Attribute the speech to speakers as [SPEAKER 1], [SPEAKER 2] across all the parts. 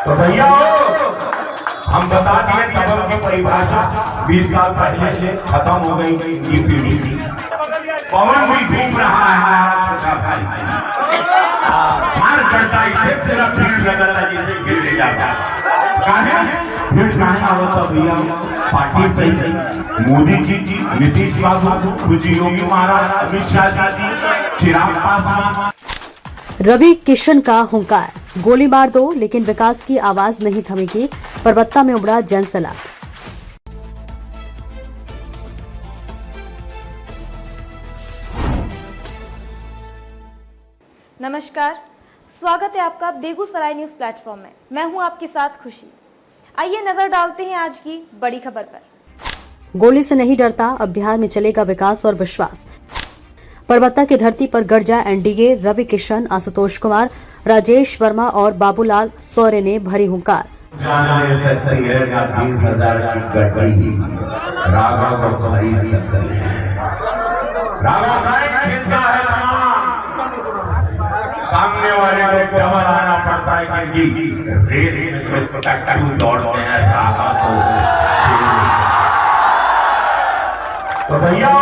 [SPEAKER 1] तो भैया हम बता दिए तबल की परिभाषा 20 साल पहले खत्म हो गई ये पीढ़ी की। पवन भी घूम रहा है हमारा छोटा भाई, मार करता इसे पूरा भीड़ लगता जिसे भीड़ ले जाता काहे भीड़ काहे आवता भैया। पार्टी सही मोदी जी, नीतीश बाबू जी, योगी महाराज, अमित शाह जी, चिराग पासवान।
[SPEAKER 2] रवि किशन का हुंकार, गोली मार दो लेकिन विकास की आवाज नहीं थमेगी। परबत्ता में उमड़ा जनसैलाब।
[SPEAKER 3] नमस्कार, स्वागत है आपका बेगूसराय न्यूज प्लेटफॉर्म में। मैं हूं आपके साथ खुशी। आइए नजर डालते हैं आज की बड़ी खबर पर।
[SPEAKER 2] गोली से नहीं डरता, अब बिहार में चलेगा विकास और विश्वास। परबत्ता की धरती पर गरजा एनडीए। रवि किशन, आशुतोष कुमार, राजेश वर्मा और बाबूलाल सौर्य ने भरी हुंकार।
[SPEAKER 1] सामने वाले को डबल आना पड़ता है क्योंकि रेस में टट्टू दौड़ते हैं। तो भैया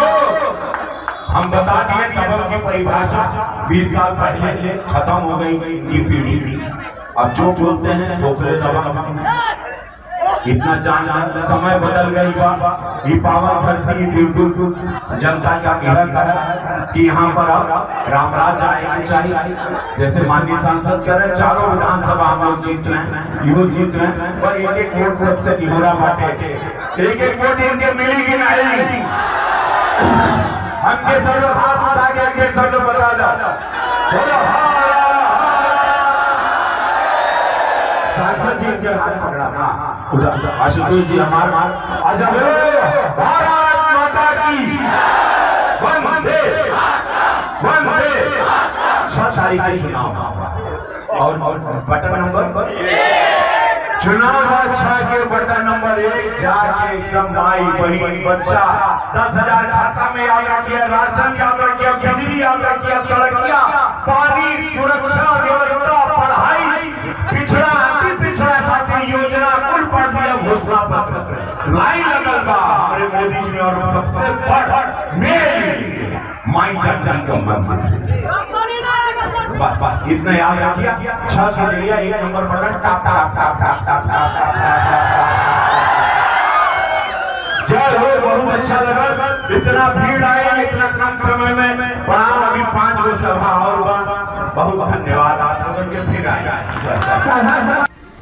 [SPEAKER 1] हम बता दिए तबल की परिभाषा 20 साल पहले खत्म हो गई ये पीढ़ी की। अब जो बोलते हैं खोखले दबा इतना जान समय बदल गई ये पावन धरती दूर जनता का कहना है कि यहाँ पर अब रामराज आएगा चाहिए। जैसे माननीय सांसद कह रहे, चारों विधानसभा हम लोग जीत रहे हैं, यूं जीत रहे हैं, पर एक एक वोट सबसे निहोरा बांटे, एक एक वोट इनके मिलेगी नहीं। हमके सब हाथ उठा के सब बता दो सांसद जी के हाथ पकड़ा था आशुतोष जी हमारा अच्छा भारत माता की वंदे वंदे। 6 तारीख के चुनाव और बटन नंबर चुनाव 6 के बटन नंबर 1 जाके एकदम माई बहन बच्चा 10,000 खाता में यात्रा किया, राशन यात्रा किया, बिजली यात्रा किया, सड़कियां, पानी, सुरक्षा व्यवस्था, पढ़ाई, पिछड़ा पिछड़ा खातिर योजना कुल पढ़ दिया, घोषणा पत्र लाइन लगल बा हमारे मोदी जी ने। और सबसे बड़ मेरी माई चाचा का मंदिर, बस इतना याद रखिए। 6 से जगह 1 number button top top top top top top. जय हो, बहुत अच्छा लगा, इतना भीड़ आई इतना कम समय में। प्रणाम, अभी 5 गो सभा और बहुत धन्यवाद आप लोगों के, फिर आए।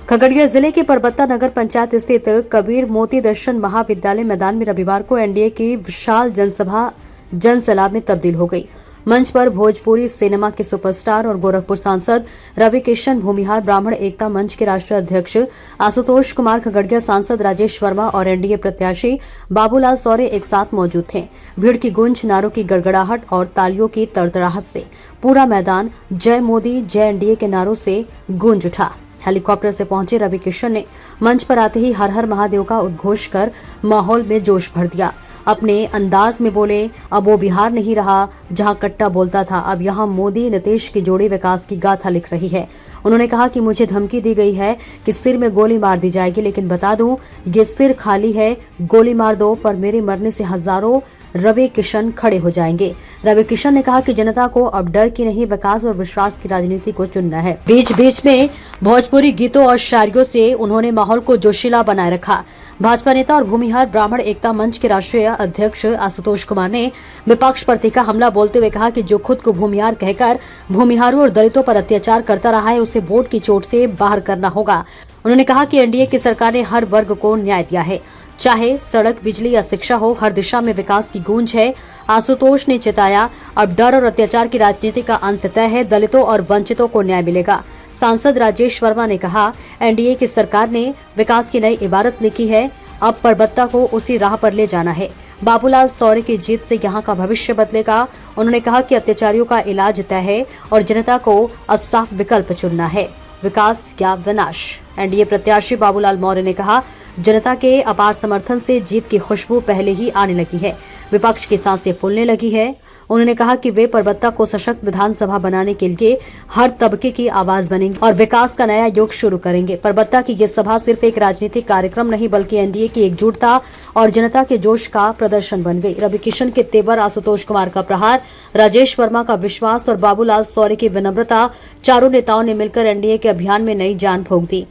[SPEAKER 2] खगड़िया जिले के परबत्ता नगर पंचायत स्थित कबीर मोती दर्शन महाविद्यालय मैदान में रविवार को एनडीए की विशाल जनसभा जनसैलाब में तब्दील हो गई। मंच पर भोजपुरी सिनेमा के सुपरस्टार और गोरखपुर सांसद रवि किशन, भूमिहार ब्राह्मण एकता मंच के राष्ट्रीय अध्यक्ष आशुतोष कुमार, खगड़िया सांसद राजेश वर्मा और एनडीए प्रत्याशी बाबूलाल सौर्य एक साथ मौजूद थे। भीड़ की गूंज, नारों की गड़गड़ाहट और तालियों की तड़तड़ाहट से पूरा मैदान जय मोदी जय एनडीए के नारों से गूंज उठा। हेलीकॉप्टर से पहुंचे रवि किशन ने मंच पर आते ही हर हर महादेव का उद्घोष कर माहौल में जोश भर दिया। अपने अंदाज में बोले, अब वो बिहार नहीं रहा जहां कट्टा बोलता था, अब यहां मोदी नीतीश की जोड़ी विकास की गाथा लिख रही है। उन्होंने कहा कि मुझे धमकी दी गई है कि सिर में गोली मार दी जाएगी, लेकिन बता दूं ये सिर खाली है, गोली मार दो पर मेरे मरने से हजारों रवि किशन खड़े हो जाएंगे। रवि किशन ने कहा कि जनता को अब डर की नहीं, विकास और विश्वास की राजनीति को चुनना है। बीच बीच में भोजपुरी गीतों और शायरियों से उन्होंने माहौल को जोशीला बनाए रखा। भाजपा नेता और भूमिहार ब्राह्मण एकता मंच के राष्ट्रीय अध्यक्ष आशुतोष कुमार ने विपक्ष पर तीखा हमला बोलते हुए कहा कि जो खुद को भूमिहार कहकर भूमिहारों और दलितों पर अत्याचार करता रहा है, उसे वोट की चोट से बाहर करना होगा। उन्होंने कहा कि एनडीए की सरकार ने हर वर्ग को न्याय दिया है, चाहे सड़क, बिजली या शिक्षा हो, हर दिशा में विकास की गूंज है। आशुतोष ने चेताया, अब डर और अत्याचार की राजनीति का अंत तय है, दलितों और वंचितों को न्याय मिलेगा। सांसद राजेश वर्मा ने कहा, एनडीए की सरकार ने विकास की नई इबारत लिखी है, अब परबत्ता को उसी राह पर ले जाना है। बाबूलाल सौर्य की जीत से यहाँ का भविष्य बदलेगा। उन्होंने कहा कि अत्याचारियों का इलाज तय है और जनता को अब साफ विकल्प चुनना है, विकास या विनाश। एनडीए प्रत्याशी बाबूलाल मौर्य ने कहा, जनता के अपार समर्थन से जीत की खुशबू पहले ही आने लगी है। विपक्ष की सांसें फूलने लगी है। उन्होंने कहा कि वे परबत्ता को सशक्त विधानसभा बनाने के लिए हर तबके की आवाज बनेंगे और विकास का नया युग शुरू करेंगे। परबत्ता की ये सभा सिर्फ एक राजनीतिक कार्यक्रम नहीं बल्कि एनडीए की एकजुटता और जनता के जोश का प्रदर्शन बन गई। रवि किशन के तेवर, आशुतोष कुमार का प्रहार, राजेश वर्मा का विश्वास और बाबूलाल सौरे की विनम्रता, चारों नेताओं ने मिलकर एनडीए के अभियान में नई जान फूंक दी।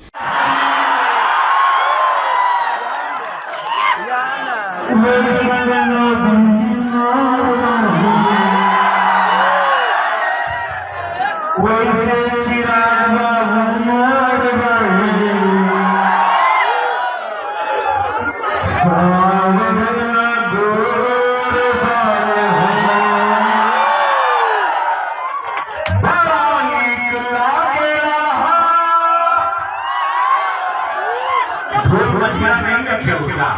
[SPEAKER 1] नहीं रखे होगा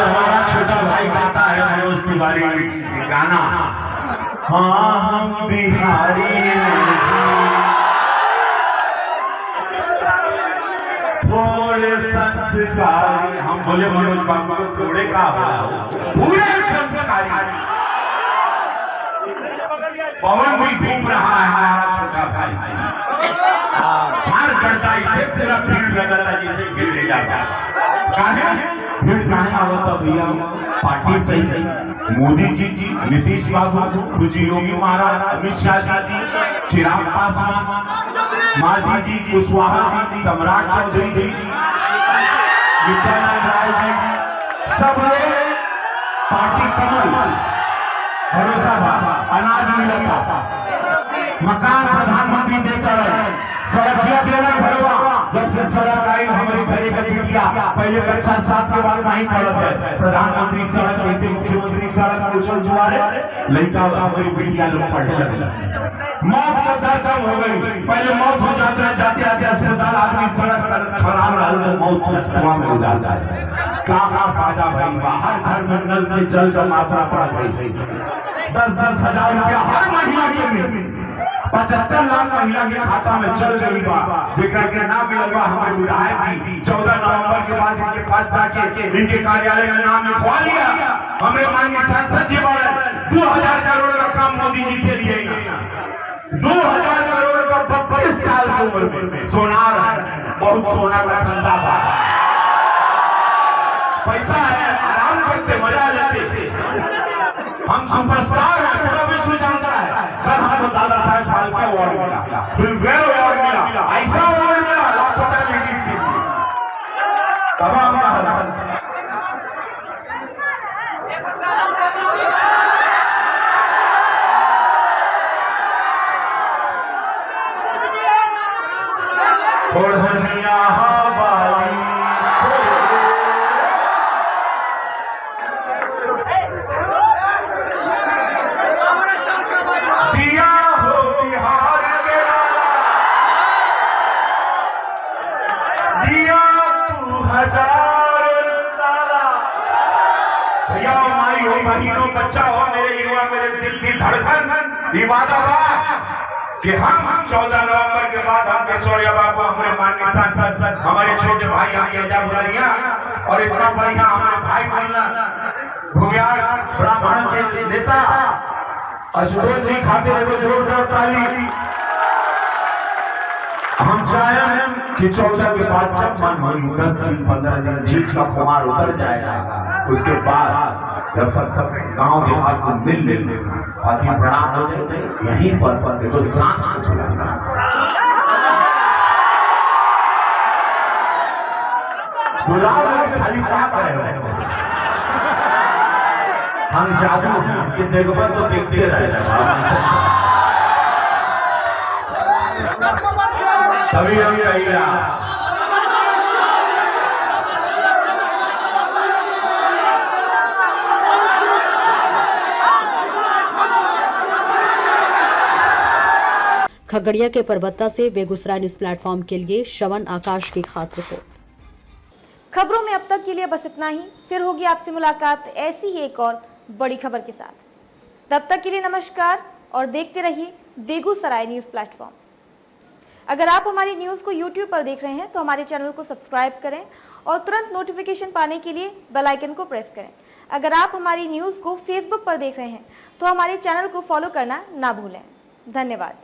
[SPEAKER 1] हमारा छोटा भाई गाता है मनोज तिवारी गाना, हाँ हम बिहारी थोड़े संस्कारी। हम बोले मनोज बाबू को थोड़े का पूरे संस्कारी। पवन भी घूम रहा है हमारा छोटा भाई, हर घंटा इसे पूरा भीड़ लगता जैसे भीड़ ले जाता। भीड़ कहाँ आवता भैया? पार्टी सही, मोदी जी, नीतीश बाबू, पूज्य योगी महाराज, अमित शाह जी, चिराग पासवान, मांझी जी, कुशवाहा जी, सम्राट चौधरी जी, नित्यानंद राय जी, सब लोग पार्टी कमल भरोसा था, अनाज मिलता, मकान प्रधानमंत्री देता रहे, सड़किया देना भरवा। जब से सड़क आई हमारी घरे का बिटिया पहले कक्षा 7 के बाद वहीं पढ़त है। प्रधानमंत्री सड़क कैसे, मुख्यमंत्री सड़क उछल जुआरे लड़का हमारी बिटिया लोग पढ़े लगे। मौत का दर कम हो गई। पहले मौत हो जाते हैं, जाते आते अस्पताल आदमी सड़क पर खराब रहा तो मौत रास्ते में हो जाता है। का फायदा भाई? हर घर में नल से जल का मात्रा बढ़ गई। 10-10 हजार रुपया हर महीना के 75 लाख महिला के खाता में चल गई बा, जेकरा के नाम मिलल बा हमारे विधायक जी 14 नवंबर के बाद इनके पास जाके इनके कार्यालय का नाम लिखवा लिया। हमें माननीय सांसद जी बोले 2000 करोड़ का काम मोदी जी से लिए 2000 करोड़ का 32 साल की उम्र में सोनार है, बहुत सोना का धंधा बा, पैसा है, आराम करते, मजा लेते। हम सुपरस्टार हैं, पूरा विश्व जानता है। कल हमको दादा साहब फाल्के अवार्ड मिला, फिल्मफेयर अवार्ड मिला, ऐसा अवार्ड मिला लापता नहीं किसके लिए। तमाम ओढ़निया वाली जिया हो बिहार मेरा, जिया तू 1000 साला। भैया माई हो, बहनों, बच्चा हो, मेरे युवा, मेरे दिल की धड़कन, ये वादा बा कि हम 14 नवंबर के बाद हम केशवरिया बाबू, हमारे माननीय सांसद, हमारे छोटे भाई आगे जा बुलाइया और इतना बढ़िया हमारे भाई बनना भूमियार ब्राह्मण के नेता आशुतोष जी खातिर एगो जोरदार ताली। हम चाहे कि 14 के बाद जब मन हो 10 दिन 15 दिन जीत का खुमार उतर जाएगा, उसके बाद जब सब गांव देहात को मिल ले आदमी प्रणाम हो जाते यहीं पर देखो सांस को छुड़ाना। गुलाब खाली क्या करे हो? हम जादू हैं कि देखबर तो देखते रह तभी हम कहिला
[SPEAKER 2] खगड़िया के परबत्ता से बेगूसराय न्यूज प्लेटफॉर्म के लिए श्रवण आकाश की खास रिपोर्ट।
[SPEAKER 3] खबरों में अब तक के लिए बस इतना ही। फिर होगी आपसे मुलाकात ऐसी ही एक और बड़ी खबर के साथ। तब तक के लिए नमस्कार और देखते रहिए बेगूसराय न्यूज प्लेटफॉर्म। अगर आप हमारी न्यूज को YouTube पर देख रहे हैं तो हमारे चैनल को सब्सक्राइब करें और तुरंत नोटिफिकेशन पाने के लिए बेल आइकन को प्रेस करें। अगर आप हमारी न्यूज को Facebook पर देख रहे हैं तो हमारे चैनल को फॉलो करना ना भूलें। धन्यवाद।